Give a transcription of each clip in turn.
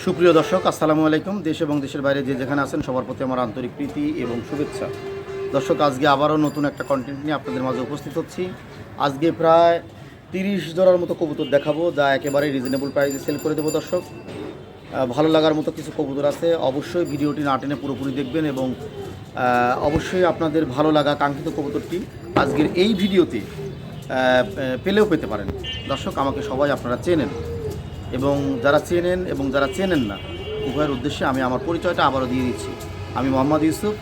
সুপ্রিয় দর্শক, আসসালামু আলাইকুম। দেশ এবং দেশের বাইরে যে যেখানে আছেন সবার প্রতি আমার আন্তরিক প্রীতি এবং শুভেচ্ছা। দর্শক, আজকে আবারও নতুন একটা কন্টেন্ট নিয়ে আপনাদের মাঝে উপস্থিত হচ্ছি। আজকে প্রায় 30 জোড়ার মতো কবুতর দেখাবো, যা একেবারে রিজনেবল প্রাইসে সেল করে দেবো। দর্শক, ভালো লাগার মতো কিছু কবুতর আছে, অবশ্যই ভিডিওটি না টেনে পুরোপুরি দেখবেন এবং অবশ্যই আপনাদের ভালো লাগা কাঙ্ক্ষিত কবুতরটি আজকের এই ভিডিওতে পেলেও পেতে পারেন। দর্শক, আমাকে সবাই আপনারা চেনেন এবং যারা চেনেন এবং যারা চেনেন না, উভয়ের উদ্দেশ্যে আমি আমার পরিচয়টা আবারও দিয়ে দিচ্ছি। আমি মোহাম্মদ ইউসুফ,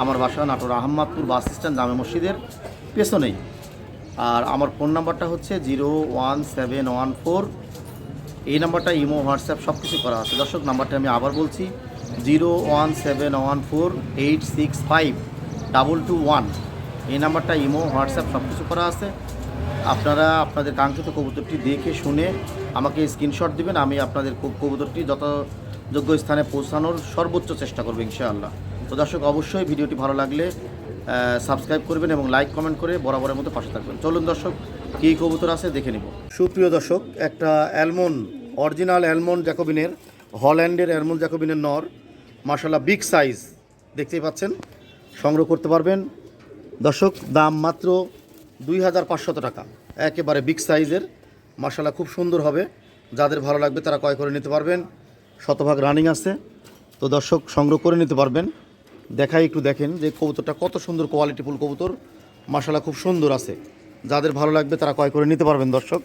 আমার বাসা নাটোর আহমদপুর বাস স্ট্যান্ড জামে মসজিদের পেছনেই। আর আমার ফোন নাম্বারটা হচ্ছে 01714। এই নাম্বারটা ইমো হোয়াটসঅ্যাপ সব কিছু করা আছে। দর্শক, নাম্বারটা আমি আবার বলছি, 01714865221। এই নাম্বারটা ইমো হোয়াটসঅ্যাপ সব কিছু করা আছে। আপনারা আপনাদের কাঙ্ক্ষিত কবুতরটি দেখে শুনে আমাকে স্ক্রিনশট দিবেন, আমি আপনাদের কবুতরটি যথাযোগ্য স্থানে পৌঁছানোর সর্বোচ্চ চেষ্টা করব ইনশাআল্লাহ। তো দর্শক, অবশ্যই ভিডিওটি ভালো লাগলে সাবস্ক্রাইব করবেন এবং লাইক কমেন্ট করে বরাবরের মতো পাশে থাকবেন। চলুন দর্শক, কী কবুতর আছে দেখে নিব। সুপ্রিয় দর্শক, একটা অরিজিনাল অ্যালমন্ড জ্যাকোবিনের, হল্যান্ডের অ্যালমন্ড জ্যাকোবিনের নর, মাশাআল্লাহ বিগ সাইজ, দেখতেই পাচ্ছেন, সংগ্রহ করতে পারবেন। দর্শক, দাম মাত্র 2500 টাকা, একেবারে বিগ সাইজের, মাশাআল্লাহ খুব সুন্দর হবে। যাদের ভালো লাগবে তারা ক্রয় করে নিতে পারবেন। শতভাগ রানিং আছে। তো দর্শক, সংগ্রহ করে নিতে পারবেন। দেখাই একটু দেখেন যে কবুতরটা কত সুন্দর কোয়ালিটিফুল কবুতর, মাশাআল্লাহ খুব সুন্দর আছে। যাদের ভালো লাগবে তারা ক্রয় করে নিতে পারবেন। দর্শক,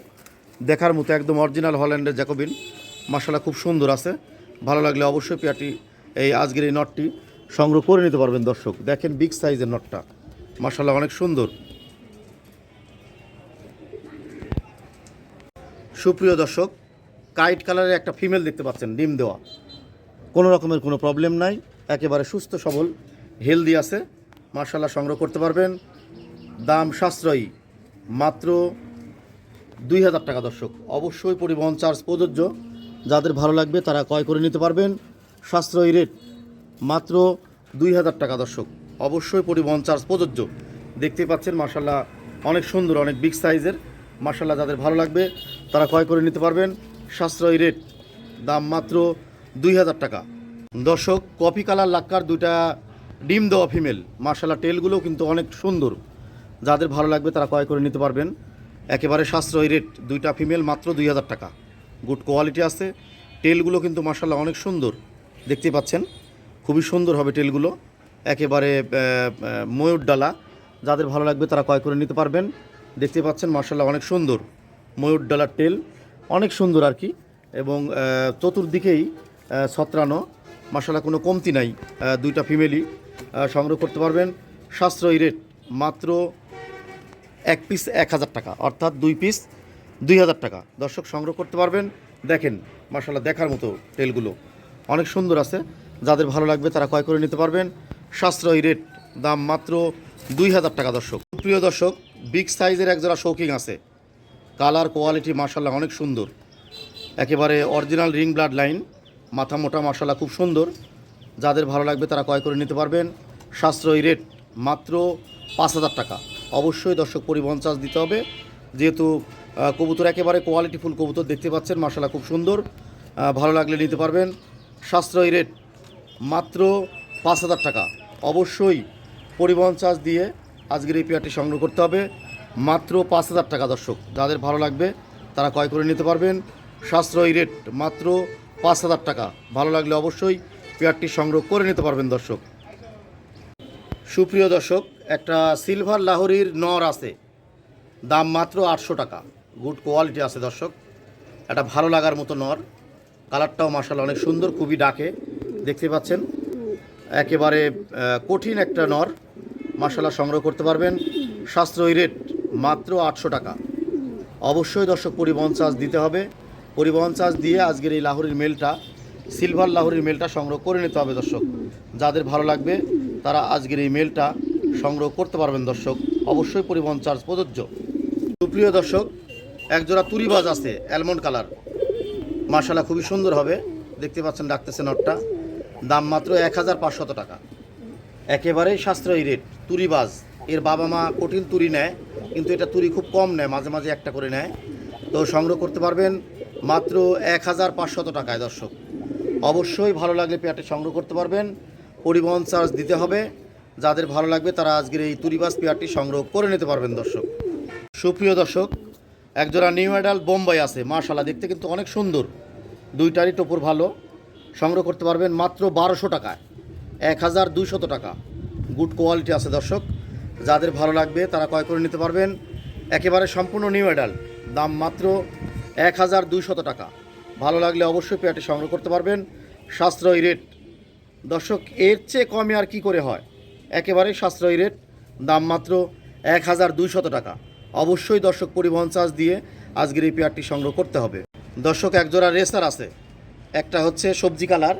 দেখার মতো একদম অরিজিনাল হল্যান্ডের জ্যাকোবিন, মাশাআল্লাহ খুব সুন্দর আছে। ভালো লাগলে অবশ্যই পেয়ারটি, এই আজকের এই নটটি সংগ্রহ করে নিতে পারবেন। দর্শক দেখেন, বিগ সাইজের নটটা, মাশাআল্লাহ অনেক সুন্দর। সুপ্রিয় দর্শক, কাইট কালারের একটা ফিমেল দেখতে পাচ্ছেন, ডিম দেওয়া, কোনো রকমের কোনো প্রবলেম নাই, একেবারে সুস্থ সবল হেলদি আছে, মাশাআল্লাহ সংগ্রহ করতে পারবেন। দাম সাশ্রয়ী, মাত্র 2000 টাকা। দর্শক, অবশ্যই পরিবহন চার্জ প্রযোজ্য। যাদের ভালো লাগবে তারা ক্রয় করে নিতে পারবেন। সাশ্রয়ী রেট, মাত্র 2000 টাকা। দর্শক, অবশ্যই পরিবহন চার্জ প্রযোজ্য। দেখতেই পাচ্ছেন, মাশাআল্লাহ অনেক সুন্দর, অনেক বিগ সাইজের, মাশাআল্লাহ যাদের ভালো লাগবে তারা ক্রয় করে নিতে পারবেন। সাশ্রয়ী রেট, দাম মাত্র 2000 টাকা। দর্শক, কফি কালার লাক্কার দুইটা ডিম দেওয়া ফিমেল, মাশাআল্লাহ টেলগুলো কিন্তু অনেক সুন্দর। যাদের ভালো লাগবে তারা ক্রয় করে নিতে পারবেন। একেবারে সাশ্রয়ী রেট, দুইটা ফিমেল মাত্র 2000 টাকা। গুড কোয়ালিটি আছে, টেলগুলো কিন্তু মাশাআল্লাহ অনেক সুন্দর, দেখতে পাচ্ছেন, খুবই সুন্দর হবে টেলগুলো, একেবারে ময়ূর ডালা। যাদের ভালো লাগবে তারা ক্রয় করে নিতে পারবেন। দেখতে পাচ্ছেন, মাশাআল্লাহ অনেক সুন্দর ময়ূর ডালার টেল, অনেক সুন্দর আর কি, এবং চতুর্দিকেই ছত্রানো, মাশাআল্লাহ কোনো কমতি নাই। দুইটা ফিমেলই সংগ্রহ করতে পারবেন। সাশ্রয়ী রেট, মাত্র এক পিস 1000 টাকা, অর্থাৎ 2 পিস 2000 টাকা। দর্শক, সংগ্রহ করতে পারবেন। দেখেন, মাশাআল্লাহ দেখার মতো টেলগুলো অনেক সুন্দর আছে। যাদের ভালো লাগবে তারা ক্রয় করে নিতে পারবেন। সাশ্রয়ী রেট, দাম মাত্র 2000 টাকা। দর্শক, প্রিয় দর্শক, বিগ সাইজের একজোড়া শৌকিং আছে, কালার কোয়ালিটি মাশাআল্লাহ অনেক সুন্দর, একেবারে অরিজিনাল রিং ব্লাড লাইন, মাথা মোটা, মাশাআল্লাহ খুব সুন্দর। যাদের ভালো লাগবে তারা ক্রয় করে নিতে পারবেন। সাশ্রয়ী রেট, মাত্র 5000 টাকা। অবশ্যই দর্শক, পরিবহন চার্জ দিতে হবে, যেহেতু কবুতর একেবারে কোয়ালিটিফুল কবুতর, দেখতে পাচ্ছেন, মাশাআল্লাহ খুব সুন্দর। ভালো লাগলে নিতে পারবেন। সাশ্রয়ী রেট, মাত্র 5000 টাকা। অবশ্যই পরিবহন চার্জ দিয়ে আজকের এই পেয়ারটি সংগ্রহ করতে হবে। মাত্র 5000 টাকা। দর্শক, যাদের ভালো লাগবে তারা ক্রয় করে নিতে পারবেন। সাশ্রয়ী রেট, মাত্র 5000 টাকা। ভালো লাগলে অবশ্যই পেয়ারটি সংগ্রহ করে নিতে পারবেন। দর্শক, সুপ্রিয় দর্শক, একটা সিলভার লাহোরির নর আছে, দাম মাত্র 800 টাকা। গুড কোয়ালিটি আছে। দর্শক, একটা ভালো লাগার মতো নর, কালারটাও মাশাআল্লাহ অনেক সুন্দর, খুবই ডাকে, দেখতে পাচ্ছেন, একেবারে কঠিন একটা নর, মাশাআল্লাহ সংগ্রহ করতে পারবেন। সাশ্রয়ী রেট, মাত্র 800 টাকা। অবশ্যই দর্শক, পরিবহন চার্জ দিতে হবে। পরিবহন চার্জ দিয়ে আজকের এই লাহোরির মেলটা, সিলভার লাহোরির মেলটা সংগ্রহ করে নিতে হবে। দর্শক, যাদের ভালো লাগবে তারা আজকের এই মেলটা সংগ্রহ করতে পারবেন। দর্শক, অবশ্যই পরিবহন চার্জ প্রযোজ্য। সুপ্রিয় দর্শক, একজোড়া তুরিবাজ আছে, অ্যালমন্ড কালার, মাশাআল্লাহ খুবই সুন্দর হবে, দেখতে পাচ্ছেন, ডাকতেছে নটটা, দাম মাত্র 1500 টাকা। একেবারেই সাশ্রয়ী রেট। তুরিবাজ, এর বাবা মা কঠিন তুরি নেয়, কিন্তু এটা তুরি খুব কম নেয়, মাঝে মাঝে একটা করে নেয়। তো সংগ্রহ করতে পারবেন মাত্র 1500 টাকায়। দর্শক, অবশ্যই ভালো লাগলে পেয়ারটি সংগ্রহ করতে পারবেন, পরিবহন চার্জ দিতে হবে। যাদের ভালো লাগবে তারা আজকের এই তুরিবাস পেয়ারটি সংগ্রহ করে নিতে পারবেন দর্শক। সুপ্রিয় দর্শক, একজোড়া নিউ অ্যাডাল্ট বোম্বাই আছে, মাশাআল্লাহ দেখতে কিন্তু অনেক সুন্দর, দুইটারই টোপর ভালো, সংগ্রহ করতে পারবেন মাত্র 1200 টাকায়, 1200 টাকা। গুড কোয়ালিটি আছে দর্শক, যাদের ভালো লাগবে তারা ক্রয় করে নিতে পারবেন। একেবারে সম্পূর্ণ নিউ অ্যাডাল্ট, দাম মাত্র 1200 টাকা। ভালো লাগলে অবশ্যই পেয়ারটি সংগ্রহ করতে পারবেন, সাশ্রয়ী রেট দর্শক, এর চেয়ে কমে আর কি করে হয়। একেবারে সাশ্রয়ী রেট, দাম মাত্র 1200 টাকা। অবশ্যই দর্শক পরিবহন চার্জ দিয়ে আজকের এই পেয়ারটি সংগ্রহ করতে হবে দর্শক। একজোড়া রেসার আছে, একটা হচ্ছে সবজি কালার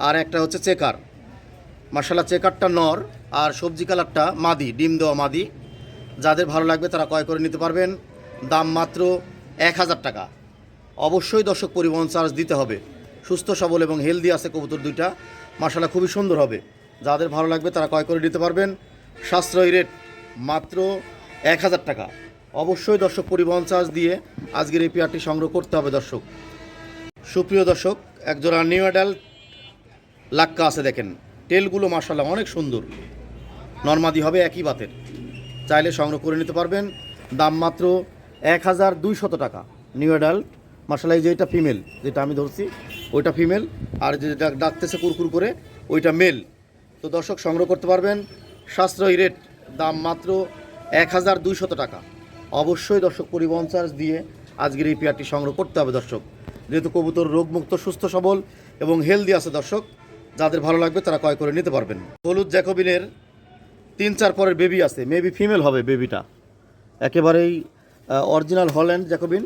আর একটা হচ্ছে চেকার। মাশাআল্লাহ চেকারটা নর আর সবজি কালারটা মাদি, ডিম দেওয়া মাদি। যাদের ভালো লাগবে তারা ক্রয় করে নিতে পারবেন, দাম মাত্র 1000 টাকা। অবশ্যই দর্শক পরিবহন চার্জ দিতে হবে। সুস্থ সবল এবং হেলদি আছে কবুতর দুইটা, মাশাআল্লাহ খুবই সুন্দর হবে। যাদের ভালো লাগবে তারা ক্রয় করে নিতে পারবেন, সাশ্রয়ী রেট মাত্র 1000 টাকা। অবশ্যই দর্শক পরিবহন চার্জ দিয়ে আজকের এই পেয়ারটি সংগ্রহ করতে হবে দর্শক। সুপ্রিয় দর্শক, একজোড়া নিউ অ্যাডাল্ট লাক্কা আছে, দেখেন টেলগুলো মাশাআল্লাহ অনেক সুন্দর, নরমাদি হবে একই বাতের, চাইলে সংগ্রহ করে নিতে পারবেন, দাম মাত্র 1200 টাকা। নিউ অ্যাডাল্ট মাশাআল্লাহ, এই যে এটা ফিমেল, যেটা আমি ধরছি ওইটা ফিমেল, আর যেটা ডাকতেছে কুরকুর করে ওইটা মেল। তো দর্শক সংগ্রহ করতে পারবেন, সাশ্রয়ী রেট, দাম মাত্র 1200 টাকা। অবশ্যই দর্শক পরিবহন চার্জ দিয়ে আজকের এই পেয়ারটি সংগ্রহ করতে হবে দর্শক, যেহেতু কবুতর রোগমুক্ত, সুস্থ সবল এবং হেলদি আছে দর্শক। যাদের ভালো লাগবে তারা ক্রয় করে নিতে পারবেন। হলুদ জ্যাকোবিনের 3-4 পরের বেবি আছে, মেবি ফিমেল হবে বেবিটা, একেবারেই original Holland Jacobin,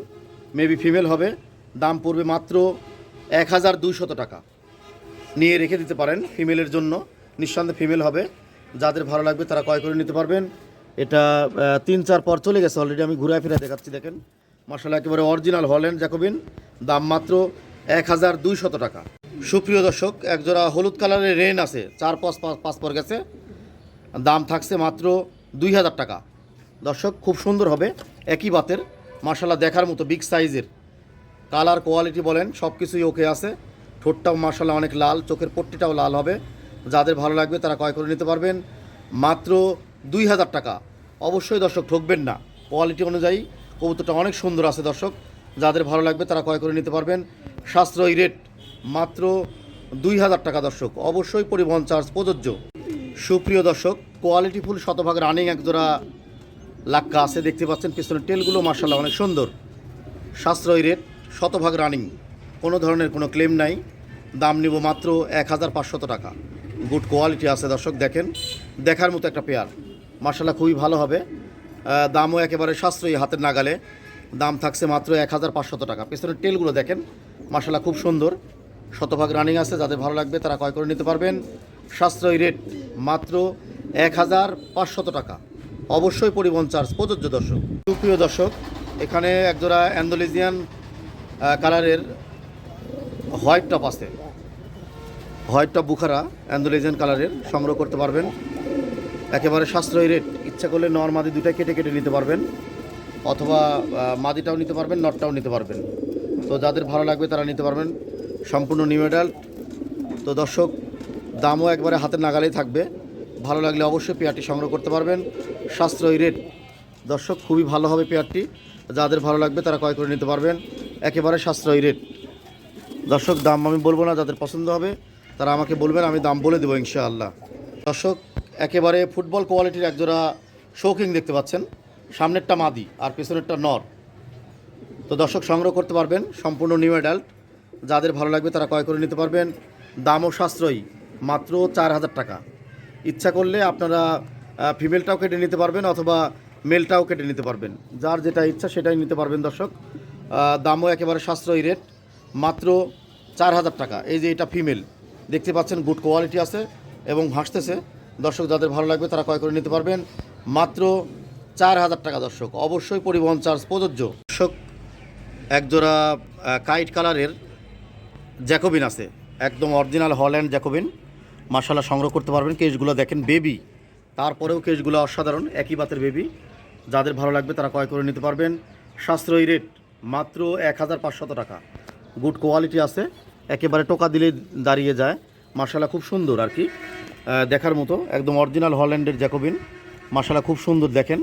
maybe female হবে। দাম পড়বে মাত্র 1200 টাকা। নিয়ে রেখে দিতে পারেন ফিমেলের জন্য, নিঃসন্দেহে ফিমেল হবে। যাদের ভালো লাগবে তারা ক্রয় করে নিতে পারবেন। এটা 3-4 পর চলে গেছে অলরেডি, আমি ঘুরে ফিরে দেখাচ্ছি, দেখেন মাশাআল্লাহ একেবারে অরিজিনাল হল্যান্ড জ্যাকোবিন, দাম মাত্র 1200 টাকা। সুপ্রিয় দর্শক, একজোড়া হলুদ কালারের রেন আছে, 4-5 পর গেছে, দাম থাকছে মাত্র 2000 টাকা। দর্শক খুব সুন্দর হবে, একই বাতের, মাশাআল্লাহ দেখার মতো বিগ সাইজের, কালার কোয়ালিটি বলেন সব কিছুই ওকে আছে। ঠোঁটটাও মাশাআল্লাহ অনেক লাল, চোখের পট্টিটাও লাল হবে। যাদের ভালো লাগবে তারা ক্রয় করে নিতে পারবেন, মাত্র 2000 টাকা। অবশ্যই দর্শক ঠকবেন না, কোয়ালিটি অনুযায়ী কবুতরটা অনেক সুন্দর আছে দর্শক। যাদের ভালো লাগবে তারা ক্রয় করে নিতে পারবেন, সাশ্রয়ী রেট মাত্র 2000 টাকা দর্শক। অবশ্যই পরিবহন চার্জ প্রযোজ্য। সুপ্রিয় দর্শক, কোয়ালিটিফুল শতভাগ রানিং একজোড়া লাক্কা আছে, দেখতে পাচ্ছেন পিছনের টেলগুলো মাশাআল্লাহ অনেক সুন্দর, সাশ্রয়ী রেট, শতভাগ রানিং, কোনো ধরনের কোনো ক্লেম নাই। দাম নিব মাত্র 1500 টাকা। গুড কোয়ালিটি আছে দর্শক, দেখেন দেখার মতো একটা পেয়ার, মাশাআল্লাহ খুবই ভালো হবে। দামও একেবারে সাশ্রয়ী, হাতের নাগালে, দাম থাকছে মাত্র 1500 টাকা। পেছনের টেলগুলো দেখেন মাশাআল্লাহ খুব সুন্দর, শতভাগ রানিং আছে। যাদের ভালো লাগবে তারা ক্রয় করে নিতে পারবেন, সাশ্রয়ী রেট মাত্র 1500 টাকা। অবশ্যই পরিবহন চার্জ প্রযোজ্য দর্শক। সুপ্রিয় দর্শক, এখানে একজোড়া অ্যান্ডোলেজিয়ান কালারের হোয়াইট টপ আছে, হোয়াইট টপ বুখারা অ্যান্ডোলেজিয়ান কালারের, সংগ্রহ করতে পারবেন, একেবারে সাশ্রয়ী রেট। ইচ্ছা করলে নর মাদি দুটাই কেটে কেটে নিতে পারবেন, অথবা মাদিটাও নিতে পারবেন, নটটাও নিতে পারবেন। তো যাদের ভালো লাগবে তারা নিতে পারবেন, সম্পূর্ণ নিউ অ্যাডাল্ট। তো দর্শক দামও একবারে হাতের নাগালেই থাকবে, ভালো লাগলে অবশ্যই পেয়ারটি সংগ্রহ করতে পারবেন, সাশ্রয়ী রেট দর্শক, খুবই ভালো হবে পেয়ারটি। যাদের ভালো লাগবে তারা ক্রয় করে নিতে পারবেন, একেবারে সাশ্রয়ী রেট দর্শক। দাম আমি বলবো না, যাদের পছন্দ হবে তারা আমাকে বলবেন, আমি দাম বলে দেবো ইনশাআল্লাহ। দর্শক একেবারে ফুটবল কোয়ালিটির একজোড়া শৌকিং দেখতে পাচ্ছেন, সামনেরটা মাদি আর পেছনেরটা নর। তো দর্শক সংগ্রহ করতে পারবেন, সম্পূর্ণ নিউ অ্যাডাল্ট। যাদের ভালো লাগবে তারা ক্রয় করে নিতে পারবেন, দামও সাশ্রয়ী, মাত্র 4000 টাকা। ইচ্ছা করলে আপনারা ফিমেলটাও কেটে নিতে পারবেন, অথবা মেলটাও কেটে নিতে পারবেন, যার যেটা ইচ্ছা সেটাই নিতে পারবেন দর্শক। দামও একেবারে সাশ্রয়ী রেট, মাত্র 4000 টাকা। এই যে এটা ফিমেল, দেখতে পাচ্ছেন গুড কোয়ালিটি আছে এবং হাসতেছে দর্শক। যাদের ভালো লাগবে তারা ক্রয় করে নিতে পারবেন, মাত্র 4000 টাকা দর্শক। অবশ্যই পরিবহন চার্জ প্রযোজ্য দর্শক। একজোড়া কাইট কালারের জ্যাকোবিন আছে, একদম অরিজিনাল হল্যান্ড জ্যাকোবিন, মাশাআল্লাহ সংগ্রহ করতে পারবেন। কেসগুলো দেখেন বেবি, তারপরেও কেসগুলো অসাধারণ, একই বাতের বেবি। যাদের ভালো লাগবে তারা ক্রয় করে নিতে পারবেন, সাশ্রয়ী রেট মাত্র 1500 টাকা। গুড কোয়ালিটি আছে একেবারে টোকা দিলেই দাঁড়িয়ে যায়, মাশাআল্লাহ খুব সুন্দর আর কি, দেখার মতো একদম অরিজিনাল হল্যান্ডের জ্যাকোবিন, মাশাআল্লাহ খুব সুন্দর। দেখেন,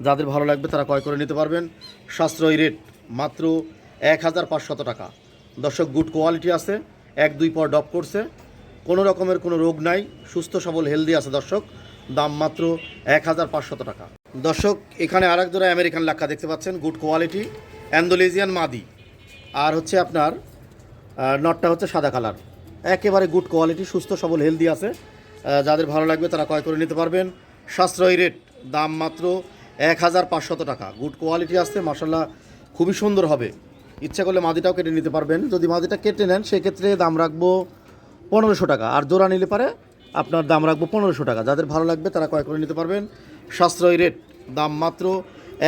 যাদের ভালো লাগবে তারা ক্রয় করে নিতে পারবেন। সাশ্রয়ী রেট, মাত্র 1500 টাকা। দর্শক, গুড কোয়ালিটি আছে, 1-2 পর ডপ করছে, কোনো রকমের কোনো রোগ নাই, সুস্থ সবল হেলদি আছে দর্শক। দাম মাত্র 1500 টাকা। দর্শক, এখানে আরেক জোড়া আমেরিকান লাক্কা দেখতে পাচ্ছেন, গুড কোয়ালিটি, অ্যান্ডোলেজিয়ান মাদি, আর হচ্ছে আপনার নটটা হচ্ছে সাদা কালার, একেবারে গুড কোয়ালিটি, সুস্থ সবল হেলদি আছে। যাদের ভালো লাগবে তারা ক্রয় করে নিতে পারবেন। সাশ্রয়ী রেট, দাম মাত্র 1500 টাকা। গুড কোয়ালিটি আছে, মাশাআল্লাহ খুবই সুন্দর হবে। ইচ্ছা করলে মাদিটাও কেটে নিতে পারবেন। যদি মাদিটা কেটে নেন সেক্ষেত্রে দাম রাখবো 1500 টাকা, আর জোড়া নিলে পারে আপনার দাম রাখবো 1500 টাকা। যাদের ভালো লাগবে তারা ক্রয় করে নিতে পারবেন। সাশ্রয়ী রেট, দাম মাত্র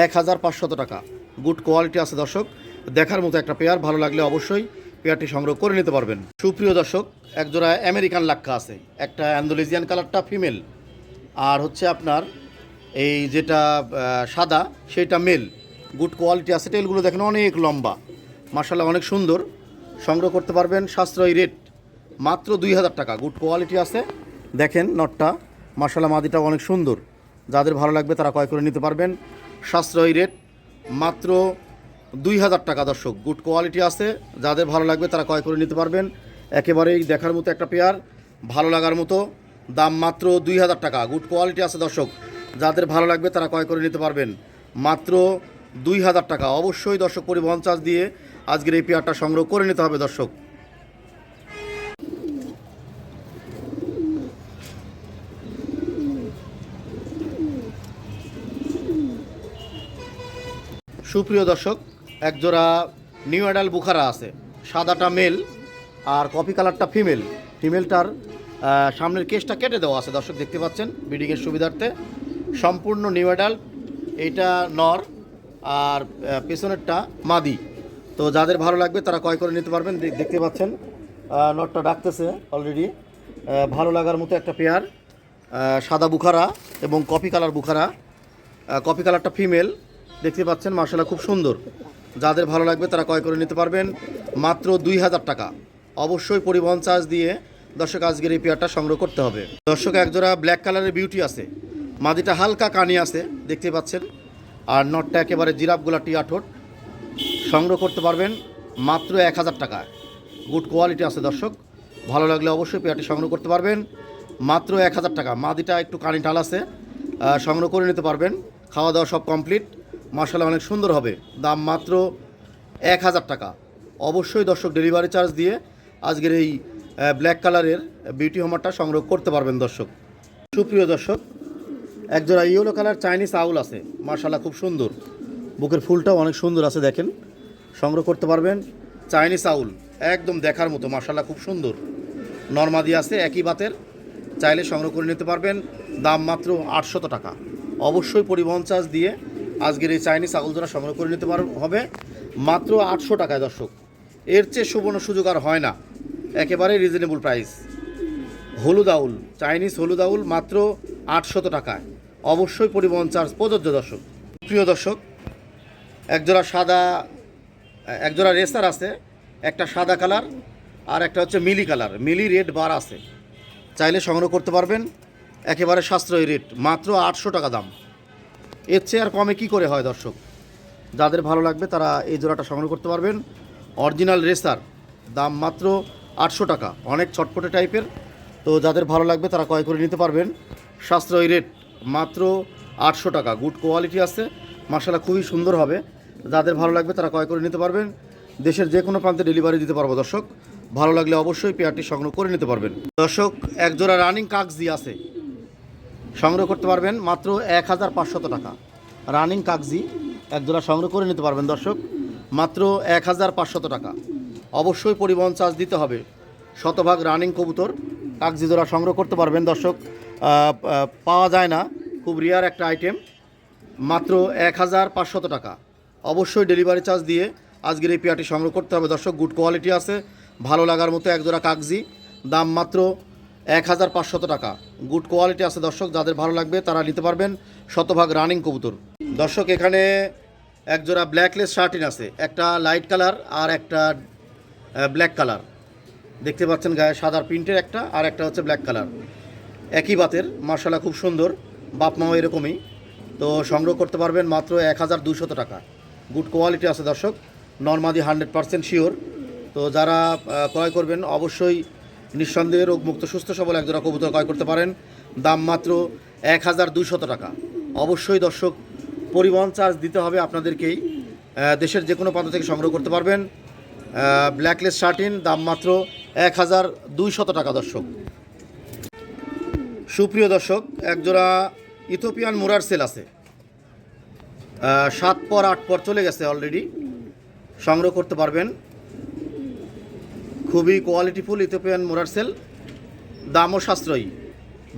1500 টাকা। গুড কোয়ালিটি আছে দর্শক, দেখার মতো একটা পেয়ার, ভালো লাগলে অবশ্যই পেয়ারটি সংগ্রহ করে নিতে পারবেন। সুপ্রিয় দর্শক, একজোড়া আমেরিকান লাক্কা আছে, একটা অ্যান্ডোলেজিয়ান কালারটা ফিমেল, আর হচ্ছে আপনার এই যেটা সাদা সেটা মেল। গুড কোয়ালিটি আছে, টেলগুলো দেখেন অনেক লম্বা, মাশাআল্লাহ অনেক সুন্দর, সংগ্রহ করতে পারবেন। সাশ্রয়ী রেট, মাত্র 2000 টাকা। গুড কোয়ালিটি আছে, দেখেন নটটা, মাশাআল্লাহ মাদিটা অনেক সুন্দর। যাদের ভালো লাগবে তারা ক্রয় করে নিতে পারবেন। সাশ্রয়ী রেট, মাত্র 2000 টাকা দর্শক। গুড কোয়ালিটি আছে, যাদের ভালো লাগবে তারা ক্রয় করে নিতে পারবেন। একেবারেই দেখার মতো একটা পেয়ার, ভালো লাগার মতো, দাম মাত্র 2000 টাকা। গুড কোয়ালিটি আছে দর্শক, যাদের ভালো লাগবে তারা ক্রয় করে নিতে পারবেন মাত্র 2000 টাকা। অবশ্যই দর্শক পরিবহন চার্জ দিয়ে আজকের এই পেয়ারটা সংগ্রহ করে নিতে হবে দর্শক। সুপ্রিয় দর্শক, একজোড়া নিউ অ্যাডাল বুখারা আছে, সাদাটা মেল আর কফি কালারটা ফিমেল। ফিমেলটার সামনের কেসটা কেটে দেওয়া আছে দর্শক, দেখতে পাচ্ছেন ব্রিডিংয়ের সুবিধার্থে। সম্পূর্ণ নিউ অ্যাডাল, এইটা নর আর পেছনেরটা মাদি। তো যাদের ভালো লাগবে তারা ক্রয় করে নিতে পারবেন। দেখতে পাচ্ছেন নটটা ডাকতেছে অলরেডি, ভালো লাগার মতো একটা পেয়ার, সাদা বুখারা এবং কফি কালার বুখারা। কফি কালারটা ফিমেল, দেখতে পাচ্ছেন মাশাআল্লাহ খুব সুন্দর। যাদের ভালো লাগবে তারা ক্রয় করে নিতে পারবেন মাত্র 2000 টাকা। অবশ্যই পরিবহন চার্জ দিয়ে দর্শক আজকের এই পেয়ারটা সংগ্রহ করতে হবে। দর্শক, একজোড়া ব্ল্যাক কালারের বিউটি আছে, মাদিটা হালকা কানি আছে দেখতে পাচ্ছেন, আর নটটা একেবারে জিরাফ গোলাটি আঠোট, সংগ্রহ করতে পারবেন মাত্র 1000 টাকায়। গুড কোয়ালিটি আছে দর্শক, ভালো লাগলে অবশ্যই পেয়ারটি সংগ্রহ করতে পারবেন মাত্র 1000 টাকা। মাদিটা একটু কানি টাল আছে, সংগ্রহ করে নিতে পারবেন। খাওয়া দাওয়া সব কমপ্লিট, মাশাআল্লাহ অনেক সুন্দর হবে। দাম মাত্র 1000 টাকা। অবশ্যই দর্শক ডেলিভারি চার্জ দিয়ে আজকের এই ব্ল্যাক কালারের বিউটি হোমারটা সংগ্রহ করতে পারবেন দর্শক। সুপ্রিয় দর্শক, একজোড়া ইয়েলো কালার চাইনিজ আউল আছে, মাশাআল্লাহ খুব সুন্দর, বুকের ফুলটাও অনেক সুন্দর আছে, দেখেন সংগ্রহ করতে পারবেন। চাইনিজ আউল একদম দেখার মতো, মাশাআল্লাহ খুব সুন্দর, নরমাদি আছে একই বাতের, চাইলে সংগ্রহ করে নিতে পারবেন। দাম মাত্র 800 টাকা। অবশ্যই পরিবহন চার্জ দিয়ে আজকের এই চাইনিজ আউল জোড়া সংগ্রহ করে নিতে হবে মাত্র 800 টাকায় দর্শক। এর চেয়ে সুবর্ণ সুযোগ আর হয় না, একেবারে রিজনেবল প্রাইস। হলুদ আউল, চাইনিজ হলুদ আউল মাত্র 800 টাকায়। অবশ্যই পরিবহন চার্জ প্রযোজ্য দর্শক। প্রিয় দর্শক, একজোড়া রেসার আছে, একটা সাদা কালার আর একটা হচ্ছে মিলি কালার, মিলি রেড বার আছে, চাইলে সংগ্রহ করতে পারবেন। একেবারে সাশ্রয়ী রেট, মাত্র 800 টাকা দাম। এর চেয়ে আর কমে কী করে হয় দর্শক। যাদের ভালো লাগবে তারা এই জোড়াটা সংগ্রহ করতে পারবেন। অরিজিনাল রেসার, দাম মাত্র 800 টাকা, অনেক ছটপটে টাইপের। তো যাদের ভালো লাগবে তারা ক্রয় করে নিতে পারবেন। সাশ্রয়ী রেট, মাত্র 800 টাকা। গুড কোয়ালিটি আছে, মাশাআল্লাহ খুবই সুন্দর হবে। যাদের ভালো লাগবে তারা ক্রয় করে নিতে পারবেন। দেশের যে কোনো প্রান্তে ডেলিভারি দিতে পারবো দর্শক। ভালো লাগলে অবশ্যই পেয়ারটি সংগ্রহ করে নিতে পারবেন দর্শক। একজোড়া রানিং কাগজি আছে, সংগ্রহ করতে পারবেন মাত্র 1500 টাকা। রানিং কাগজি একজোড়া সংগ্রহ করে নিতে পারবেন দর্শক মাত্র 1500 টাকা। অবশ্যই পরিবহন চার্জ দিতে হবে। শতভাগ রানিং কবুতর কাগজি জোড়া সংগ্রহ করতে পারবেন দর্শক, পাওয়া যায় না, খুব রেয়ার একটা আইটেম। মাত্র 1500 টাকা। অবশ্যই ডেলিভারি চার্জ দিয়ে আজকের এই পেয়ারটি সংগ্রহ করতে হবে দর্শক। গুড কোয়ালিটি আছে, ভালো লাগার মতো একজোড়া কাগজি, দাম মাত্র 1500 টাকা। গুড কোয়ালিটি আছে দর্শক, যাদের ভালো লাগবে তারা নিতে পারবেন। শতভাগ রানিং কবুতর দর্শক। এখানে একজোড়া ব্ল্যাকলেস শার্টিন আছে, একটা লাইট কালার আর একটা ব্ল্যাক কালার। দেখতে পাচ্ছেন গায়ে সাদার প্রিন্টের একটা, আর একটা হচ্ছে ব্ল্যাক কালার, একই বাতের, মার্শাল্লাহ খুব সুন্দর, বাপ মাও এরকমই। তো সংগ্রহ করতে পারবেন মাত্র 1200 টাকা। গুড কোয়ালিটি আছে দর্শক, নর্মাদি 100% শিওর। তো যারা ক্রয় করবেন অবশ্যই নিঃসন্দেহে রোগমুক্ত সুস্থ সবল একজোড়া কবুতর ক্রয় করতে পারেন, দাম মাত্র 1200 টাকা। অবশ্যই দর্শক পরিবহন চার্জ দিতে হবে আপনাদেরকেই, দেশের যে কোনো প্রান্ত থেকে সংগ্রহ করতে পারবেন। ব্ল্যাকলেস শার্টিন, দাম মাত্র 1200 টাকা দর্শক। সুপ্রিয় দর্শক, একজোড়া ইথিওপিয়ান মুরার সেল আছে, 7 পর 8 পর চলে গেছে অলরেডি, সংগ্রহ করতে পারবেন। খুবই কোয়ালিটিফুল ইথিওপিয়ান মুরার সেল, দামও সাশ্রয়ী,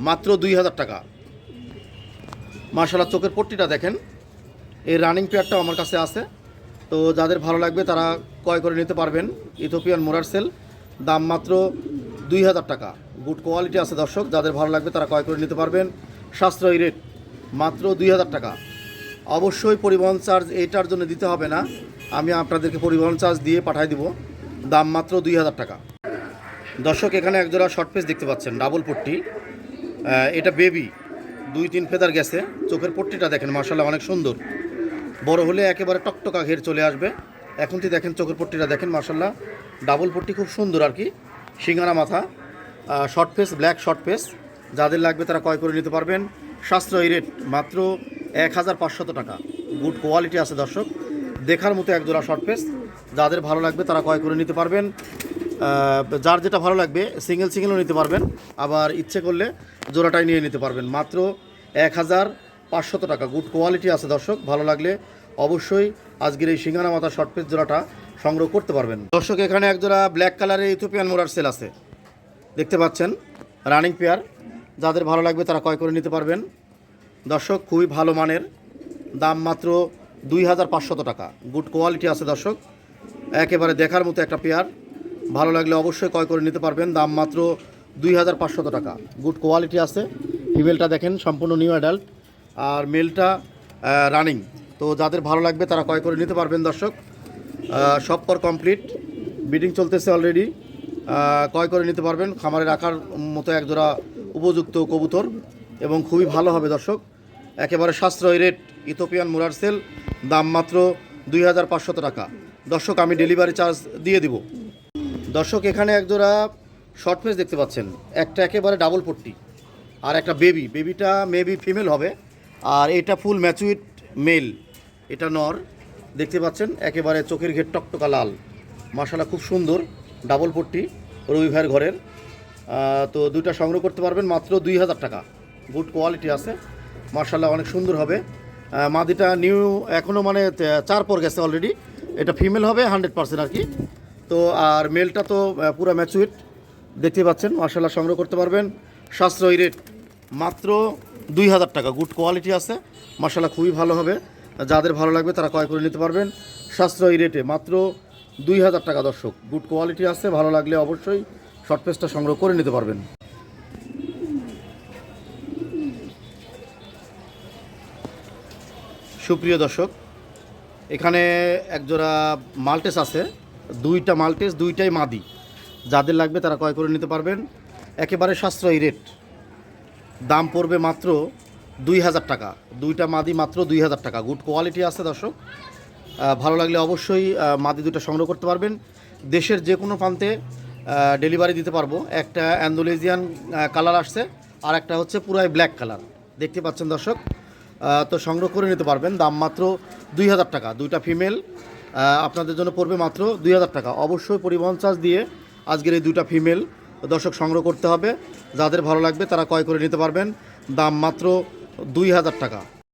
মাত্র 2000 টাকা। মার্শাল্লাহ চোখের পট্টিটা দেখেন, এই রানিং পেয়ারটাও আমার কাছে আছে। তো যাদের ভালো লাগবে তারা ক্রয় করে নিতে পারবেন। ইথিওপিয়ান মুরার সেল, দাম মাত্র 2000 টাকা। গুড কোয়ালিটি আছে দর্শক, যাদের ভালো লাগবে তারা ক্রয় করে নিতে পারবেন। সাশ্রয়ী রেট, মাত্র 2000 টাকা। অবশ্যই পরিবহন চার্জ এইটার জন্য দিতে হবে না, আমি আপনাদেরকে পরিবহন চার্জ দিয়ে পাঠিয়ে দিব, দাম মাত্র 2000 টাকা। দর্শক এখানে একজোড়া শর্ট পেস দেখতে পাচ্ছেন, ডাবল পট্টি, এটা বেবি, 2-3 ফেদার গেছে। চোখের পট্টিটা দেখেন মার্শাল্লাহ অনেক সুন্দর, বড় হলে একেবারে টকটকা ঘের চলে আসবে। এখন তুই দেখেন চোখের পট্টিটা দেখেন মার্শাল্লাহ, ডাবল পট্টি খুব সুন্দর আর কি, সিঙ্গারা মাথা, short pace, black short pace. যাদের লাগবে তারা ক্রয় করে নিতে পারবেন। সাশ্রয়ী রেট, মাত্র 1500 টাকা। গুড কোয়ালিটি আছে দর্শক, দেখার মতো একজোড়া শর্ট পেস। যাদের ভালো লাগবে তারা ক্রয় করে নিতে পারবেন। যার যেটা ভালো লাগবে সিঙ্গেলও নিতে পারবেন, আবার ইচ্ছে করলে জোড়াটাই নিয়ে নিতে পারবেন। মাত্র 1500 টাকা। গুড কোয়ালিটি আছে দর্শক, ভালো লাগলে অবশ্যই আজকের এই সিঙ্গারা মাথা শর্ট পেস জোড়াটা সংগ্রহ করতে পারবেন। দর্শক এখানে একজোড়া ব্ল্যাক কালারের ইথিওপিয়ান মুরার সেল আছে, দেখতে পাচ্ছেন, রানিং পেয়ার। যাদের ভালো লাগবে তারা ক্রয় করে নিতে পারবেন। দর্শক খুবই ভালো মানের, দাম মাত্র 2500 টাকা। গুড কোয়ালিটি আছে দর্শক, একেবারে দেখার মতো একটা পেয়ার। ভালো লাগলে অবশ্যই ক্রয় করে নিতে পারবেন, দাম মাত্র 2500 টাকা। গুড কোয়ালিটি আছে। ফিমেলটা দেখেন সম্পূর্ণ নিউ অ্যাডাল্ট, আর মেলটা রানিং। তো যাদের ভালো লাগবে তারা ক্রয় করে নিতে পারবেন দর্শক। সব পর কমপ্লিট, ব্রিডিং চলতেছে অলরেডি, ক্রয় করে নিতে পারবেন। খামারে রাখার মতো একজোড়া উপযুক্ত কবুতর এবং খুবই ভালো হবে দর্শক, একেবারে সাশ্রয়ী রেট। ইথিওপিয়ান মুরার সেল, দাম মাত্র 2500 টাকা। দর্শক আমি ডেলিভারি চার্জ দিয়ে দিব। দর্শক এখানে একজোড়া শর্ট পেস দেখতে পাচ্ছেন, একটা একেবারে ডাবল পট্টি, আর একটা বেবিটা মেবি ফিমেল হবে, আর এটা ফুল ম্যাচুইড মেল, এটা নর। দেখতে পাচ্ছেন একেবারে চোখের ঘের টকটকা লাল, মাশাআল্লাহ খুব সুন্দর, ডাবল পট্টি, রবি ভাইয়ের ঘরের। তো দুইটা সংগ্রহ করতে পারবেন মাত্র 2000 টাকা। গুড কোয়ালিটি আছে, মাশাআল্লাহ অনেক সুন্দর হবে। মাদিটা নিউ, এখনও মানে 4 পর গেছে অলরেডি, এটা ফিমেল হবে 100% আর কি। তো আর মেলটা তো পুরো ম্যাচুইড, দেখতে পাচ্ছেন, মাশাআল্লাহ সংগ্রহ করতে পারবেন। সাশ্রয়ী রেট, মাত্র 2000 টাকা। গুড কোয়ালিটি আছে, মাশাআল্লাহ খুবই ভালো হবে। যাদের ভালো লাগবে তারা ক্রয় করে নিতে পারবেন সাশ্রয়ী রেটে, মাত্র 2000 টাকা। দর্শক গুড কোয়ালিটি আছে, ভালো লাগলে অবশ্যই শর্ট পেসটা সংগ্রহ করে নিতে পারবেন। সুপ্রিয় দর্শক এখানে একজোড়া মাল্টেস আছে, দুইটা মাল্টেস, দুইটাই মাদি। যাদের লাগবে তারা ক্রয় করে নিতে পারবেন, একেবারে সাশ্রয়ী রেট, দাম পড়বে মাত্র 2000 টাকা। দুইটা মাদি মাত্র 2000 টাকা। গুড কোয়ালিটি আছে দর্শক, ভালো লাগলে অবশ্যই মাদি দুটো সংগ্রহ করতে পারবেন। দেশের যে কোনো প্রান্তে ডেলিভারি দিতে পারবো। একটা অ্যান্ডোলেজিয়ান কালার আসছে, আর একটা হচ্ছে পুরাই ব্ল্যাক কালার, দেখতে পাচ্ছেন দর্শক। তো সংগ্রহ করে নিতে পারবেন, দাম মাত্র 2000 টাকা। দুইটা ফিমেল আপনাদের জন্য পড়বে মাত্র 2000 টাকা। অবশ্যই পরিবহন চার্জ দিয়ে আজকের এই দুইটা ফিমেল দর্শক সংগ্রহ করতে হবে। যাদের ভালো লাগবে তারা ক্রয় করে নিতে পারবেন, দাম মাত্র 2000 টাকা।